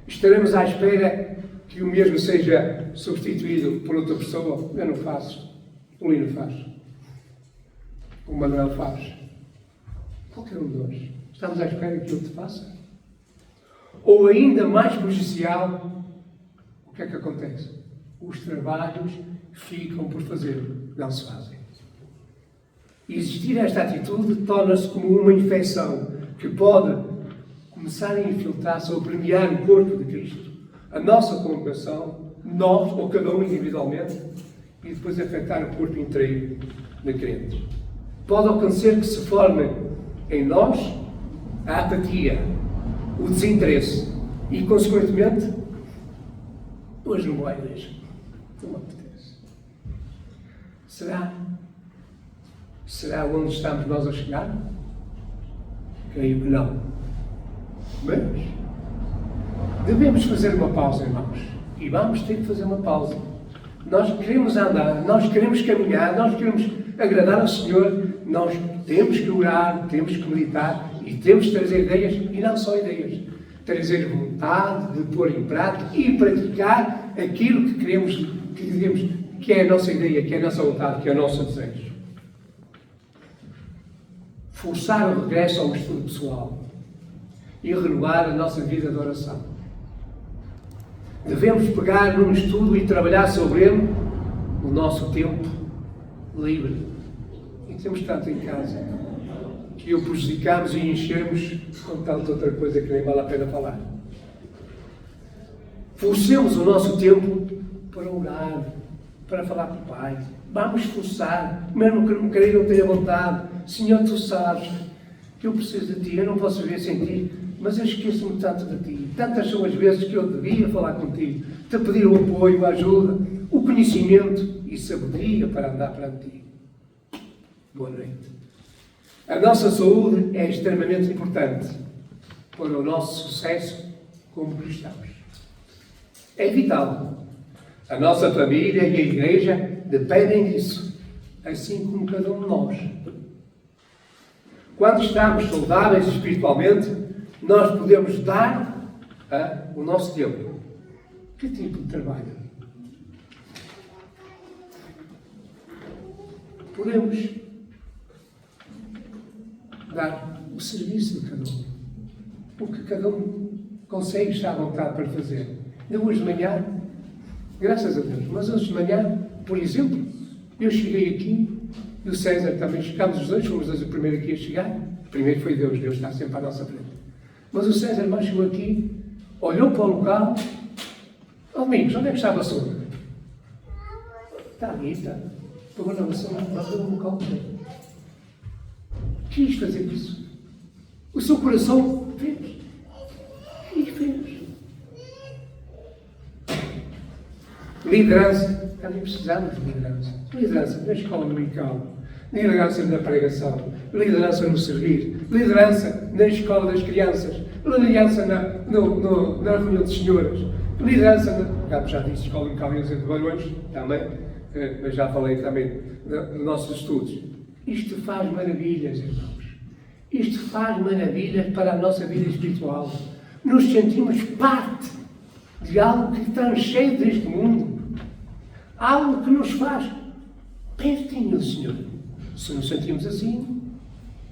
Estaremos à espera que o mesmo seja substituído por outra pessoa? Eu não faço. O Lino faz. O Manuel faz. Qualquer um de nós. Estamos à espera que outro faça? Ou ainda mais prejudicial, o que é que acontece? Os trabalhos ficam por fazer, não se fazem. Existir esta atitude torna-se como uma infecção que pode começar a infiltrar-se ou permear o corpo de Cristo, a nossa congregação, nós ou cada um individualmente, e depois afetar o corpo inteiro de crentes. Pode acontecer que se forme em nós a apatia, o desinteresse e, consequentemente, hoje não vou à igreja. Não me apetece. Será onde estamos nós a chegar? Creio que não. Mas devemos fazer uma pausa, irmãos. E vamos ter que fazer uma pausa. Nós queremos andar, nós queremos caminhar, nós queremos agradar ao Senhor. Nós temos que orar, temos que meditar e temos que trazer ideias, e não só ideias. Trazer vontade de pôr em prática e praticar aquilo que queremos, que dizemos que é a nossa ideia, que é a nossa vontade, que é o nosso desejo. Forçar o regresso ao estudo pessoal e renovar a nossa vida de oração. Devemos pegar num estudo e trabalhar sobre ele no nosso tempo livre. E temos tanto em casa que o prejudicamos e enchemos com tanta outra coisa que nem vale a pena falar. Forcemos o nosso tempo para orar, para falar com o Pai. Vamos forçar, mesmo que não queira, não tenha vontade. Senhor, tu sabes que eu preciso de Ti, eu não posso viver sem Ti, mas eu esqueço-me tanto de Ti. Tantas são as vezes que eu devia falar contigo, te pedir o apoio, a ajuda, o conhecimento e sabedoria para andar perante Ti. Boa noite. A nossa saúde é extremamente importante para o nosso sucesso como cristãos. É vital. A nossa família e a Igreja dependem disso, assim como cada um de nós. Quando estamos saudáveis espiritualmente, nós podemos dar o nosso tempo. Que tipo de trabalho? Podemos dar o serviço de cada um. O que cada um consegue estar à vontade para fazer. Eu hoje de manhã, graças a Deus, mas hoje de manhã, por exemplo, eu cheguei aqui e o César também, chegámos os dois, fomos o primeiro aqui a chegar. Primeiro foi Deus, Deus está sempre à nossa frente. Mas o César mais chegou aqui, olhou para o local. Oh, Domingos, onde é que está a vassoura? Está ali, está. Pegou na vassoura, bateu no local. Quis fazer isso. O seu coração fez. E fez. Liderança. Também precisamos de liderança. Liderança na escola dominical. Liderança na pregação. Liderança no servir. Liderança na escola das crianças. Liderança na reunião de senhoras. Liderança na... Já disse escola dominical e de barões também. Mas já falei também dos nossos estudos. Isto faz maravilhas, irmãos. Isto faz maravilhas para a nossa vida espiritual. Nos sentimos parte de algo que está cheio deste mundo. Algo que nos faz pertinho do Senhor. Se nos sentimos assim,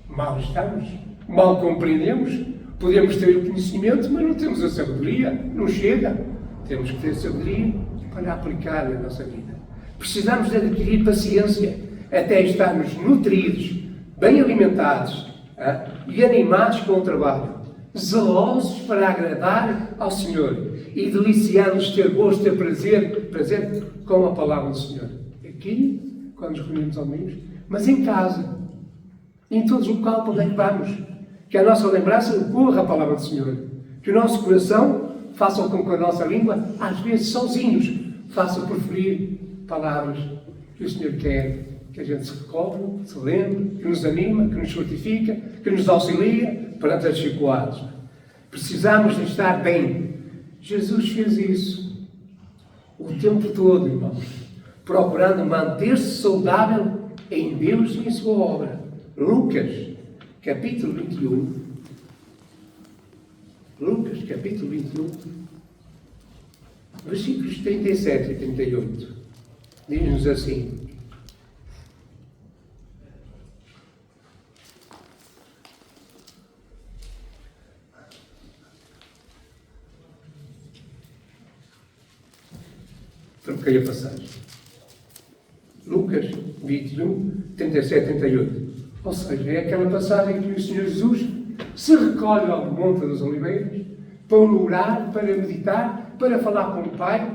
mal estamos, mal compreendemos, podemos ter o conhecimento, mas não temos a sabedoria, não chega. Temos que ter sabedoria para aplicar na nossa vida. Precisamos de adquirir paciência até estarmos nutridos, bem alimentados e animados com o trabalho, zelosos para agradar ao Senhor e deliciar-nos, ter gosto, ter prazer com a palavra do Senhor. Aqui, quando nos reunimos ao domingos, mas em casa, em todo o local para onde é que vamos, que a nossa lembrança corra a palavra do Senhor, que o nosso coração faça com que a nossa língua, às vezes sozinhos, faça preferir palavras que o Senhor quer, que a gente se recorde, se lembre, que nos anima, que nos fortifica, que nos auxilia perante as dificuldades. Precisamos de estar bem Jesus fez isso o tempo todo, irmãos, procurando manter-se saudável em Deus e em sua obra. Lucas, capítulo 21. Lucas, capítulo 21, versículos 37 e 38. Diz-nos assim: troquei a passagem. Lucas 21, 37 e 38. Ou seja, é aquela passagem que o Senhor Jesus se recolhe ao Monte das Oliveiras para orar, para meditar, para falar com o Pai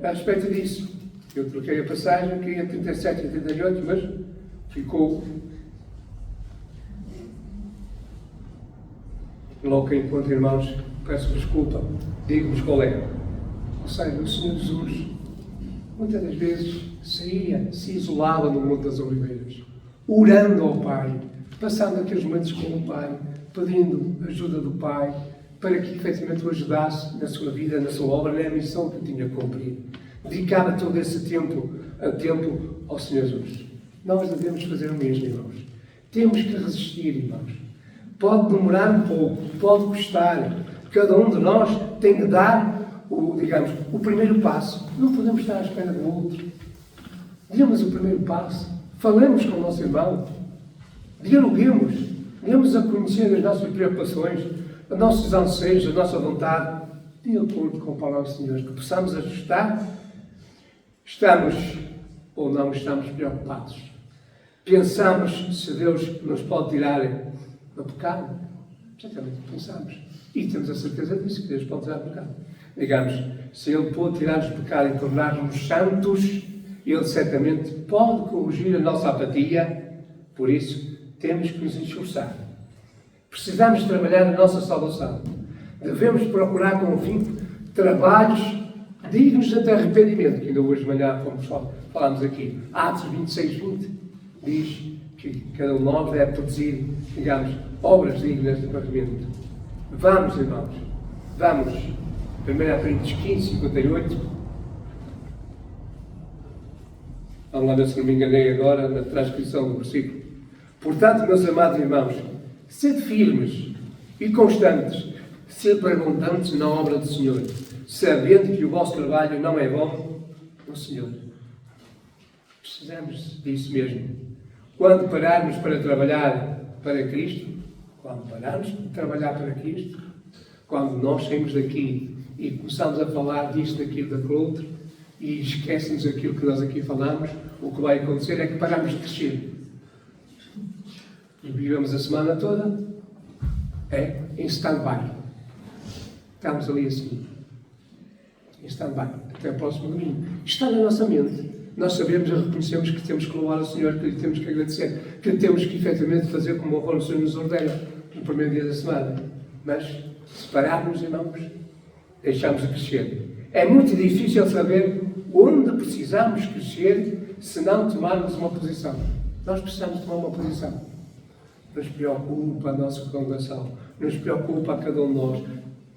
a respeito disso. Eu troquei a passagem, que é 37 e 38, mas ficou logo que encontro, irmãos, peço desculpa, digo-vos qual é. Ou seja, o Senhor Jesus muitas das vezes saía, se isolava no Monte das Oliveiras, orando ao Pai, passando aqueles momentos com o Pai, pedindo ajuda do Pai, para que efetivamente o ajudasse na sua vida, na sua obra, na missão que tinha que cumprir. Dedicava todo esse tempo ao Senhor Jesus. Nós devemos fazer o mesmo, irmãos. Temos que resistir, irmãos. Pode demorar um pouco, pode custar. Cada um de nós tem que dar o primeiro passo. Não podemos estar à espera do outro. Demos o primeiro passo. Falemos com o nosso irmão. Dialoguemos. Demos a conhecer as nossas preocupações, os nossos anseios, a nossa vontade, de acordo com a palavra do Senhor. Que possamos ajustar. Estamos ou não estamos preocupados. Pensamos se Deus nos pode tirar do pecado. Certamente pensamos. E temos a certeza disso, que Deus pode tirar o pecado. Digamos, se Ele pode tirar-nos o pecado e tornar-nos santos, Ele certamente pode corrigir a nossa apatia. Por isso, temos que nos esforçar. Precisamos trabalhar a nossa salvação. Devemos procurar com o fim trabalhos dignos de arrependimento, que ainda hoje de manhã falámos aqui. Atos 26, 20 diz que cada um de nós deve produzir, digamos, obras dignas de arrependimento. Vamos, irmãos, vamos. 1 Coríntios 15, 58. Vamos lá ver se não me enganei agora na transcrição do versículo. Portanto, meus amados irmãos, sede firmes e constantes, sempre abundantes na obra do Senhor, sabendo que o vosso trabalho não é bom no Senhor. Precisamos disso mesmo. Quando pararmos para trabalhar para Cristo, quando nós saímos daqui e começamos a falar disto, daquilo, daquilo outro, e esquecemos aquilo que nós aqui falamos, o que vai acontecer é que paramos de crescer. E vivemos a semana toda em stand-by. Estamos ali assim, em stand-by, até o próximo domingo. Está na nossa mente. Nós sabemos e reconhecemos que temos que louvar ao Senhor, que lhe temos que agradecer, que temos que efetivamente fazer como o Senhor nos ordena no primeiro dia da semana. Mas, se pararmos, irmãos, deixamos de crescer. É muito difícil saber onde precisamos crescer se não tomarmos uma posição. Nós precisamos tomar uma posição. Nos preocupa a nossa congregação, nos preocupa a cada um de nós,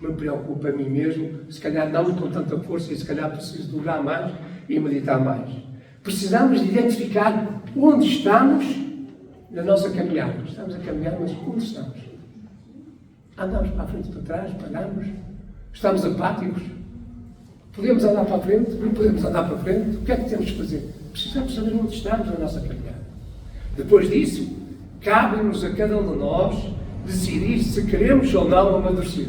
me preocupa a mim mesmo, se calhar não com tanta força e se calhar preciso de orar mais e meditar mais. Precisamos de identificar onde estamos na nossa caminhada. Estamos a caminhar, mas onde estamos? Andamos para a frente e para trás, paramos, estamos apáticos, podemos andar para a frente, não podemos andar para a frente, o que é que temos que fazer? Precisamos saber onde estamos na nossa caminhada. Depois disso, cabe-nos a cada um de nós decidir se queremos ou não amadurecer,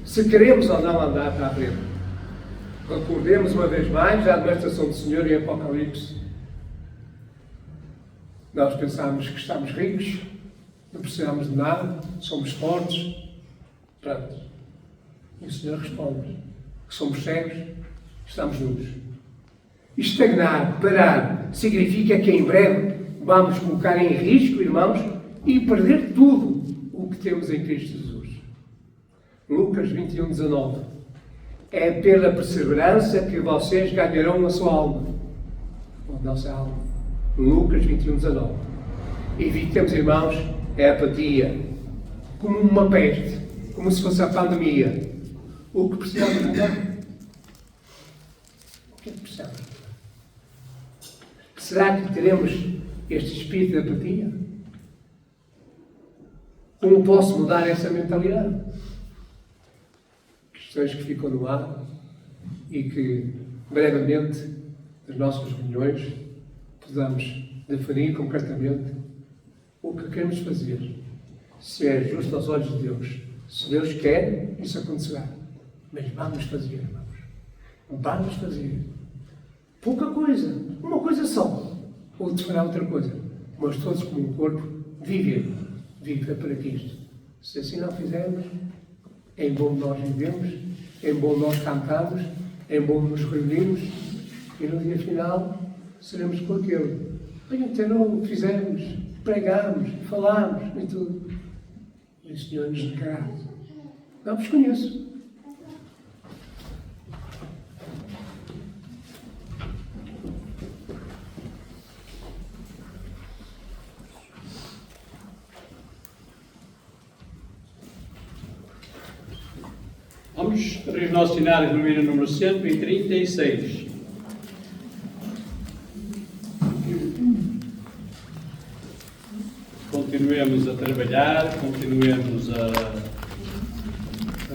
se queremos ou não andar para a frente. Recordemos uma vez mais a admoestação do Senhor em Apocalipse. Nós pensamos que estamos ricos, não precisamos de nada, somos fortes. Pronto. E o Senhor responde que somos cegos, estamos nus. Estagnar, parar, significa que em breve vamos colocar em risco, irmãos, e perder tudo o que temos em Cristo Jesus. Lucas 21, 19. É pela perseverança que vocês ganharão a sua alma. A nossa alma. Lucas 21, 19. Evitemos, irmãos, a apatia. Como uma peste. Como se fosse a pandemia. o que precisamos mudar? O que é que precisamos? Será que teremos este espírito de apatia? Como posso mudar essa mentalidade? Questões que ficam no ar e que, brevemente, nas nossas reuniões, podamos definir concretamente o que queremos fazer. Se é justo aos olhos de Deus. Se Deus quer, isso acontecerá. Mas vamos fazer, irmãos. Vamos fazer. Pouca coisa. Uma coisa só. Outro fará outra coisa. Mas todos como um corpo, viver. Viver para Cristo. Se assim não fizermos, em bom nós vivemos, em bom nós cantamos, em bom nos reunimos, e no dia final seremos com aquele. Até não fizemos, pregamos, falámos e tudo. E o Senhor nos negará. Não vos conheço. Vamos para os nossos cenários no hino número 136. Continuemos a trabalhar, continuemos a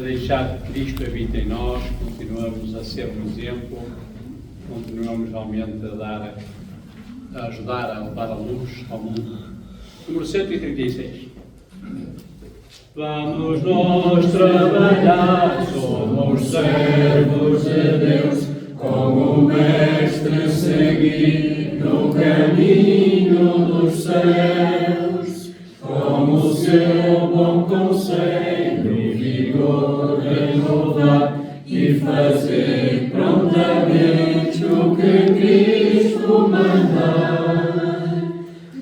deixar que Cristo habite em nós, continuamos a ser um exemplo, continuamos realmente a ajudar a levar a luz ao mundo. Número 136. Vamos nós trabalhar, somos servos de Deus, como o Mestre seguir no caminho dos céus, como o seu bom conselho e vigor renovar e fazer prontamente o que Cristo mandar,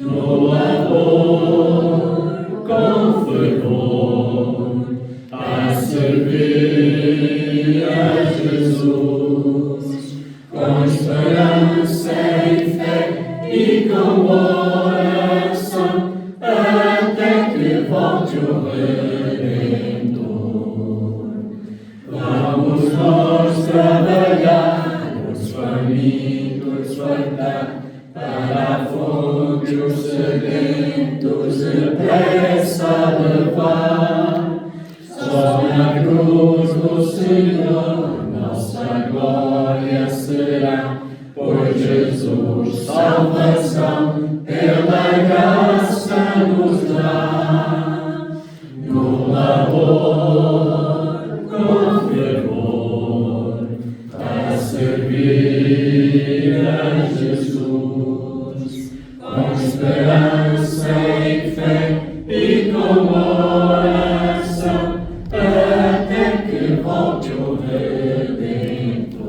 no labor com fervor, a servir a Jesus, com esperança e fé e com oração, até que volte o Redentor. Vamos nós trabalhar, os famintos fartar, para a fonte os sedentos depressa levar. Só na cruz do Senhor nossa glória será, pois Jesus salvação pela graça nos dá. No labor com fervor, a servir a Jesus, com esperança e fé e com oração, até que volte o Redentor.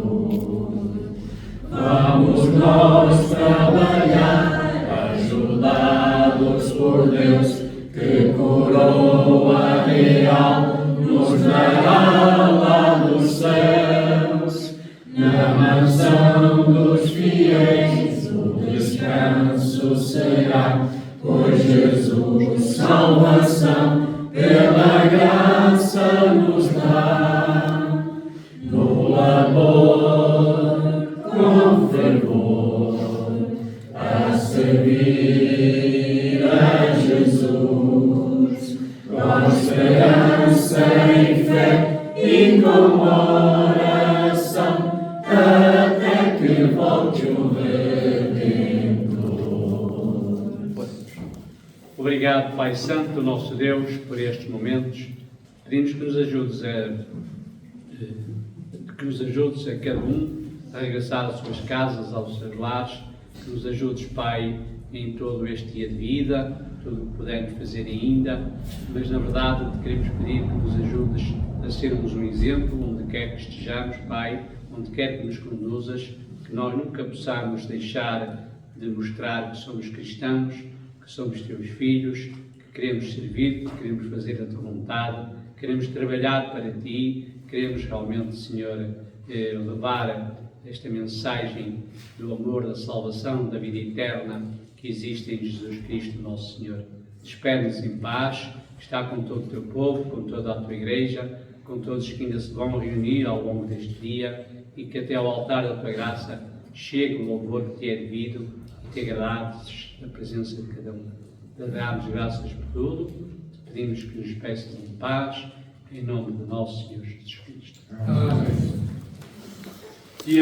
Vamos nós trabalhar, ajudados por Deus, que coroa real nos dará lá nos céus, na mansão dos fiéis o descanso será, pois Jesus salvação pela graça nos dá. No labor com fervor, a servir a Jesus, com esperança e fé e com oração, até que volte o Redentor. Obrigado, Pai Santo, nosso Deus, por estes momentos. Pedimos que nos ajudes a cada um a regressar às suas casas, aos seus lares, que nos ajudes, Pai, em todo este dia de vida, tudo o que pudermos fazer ainda, mas na verdade te queremos pedir que nos ajudes a sermos um exemplo onde quer que estejamos, Pai, onde quer que nos conduzas, que nós nunca possamos deixar de mostrar que somos cristãos, que somos teus filhos, que queremos servir-te, que queremos fazer a tua vontade, queremos trabalhar para ti, queremos realmente, Senhor, levar esta mensagem do amor, da salvação, da vida eterna que existe em Jesus Cristo, nosso Senhor. Despede-nos em paz, está com todo o teu povo, com toda a tua igreja, com todos que ainda se vão reunir ao longo deste dia e que até ao altar da tua graça chegue o louvor que te é devido e te agrades da presença de cada um. Damos graças por tudo, pedimos que nos peças de paz, em nome de nosso Senhor Jesus Cristo. Amém.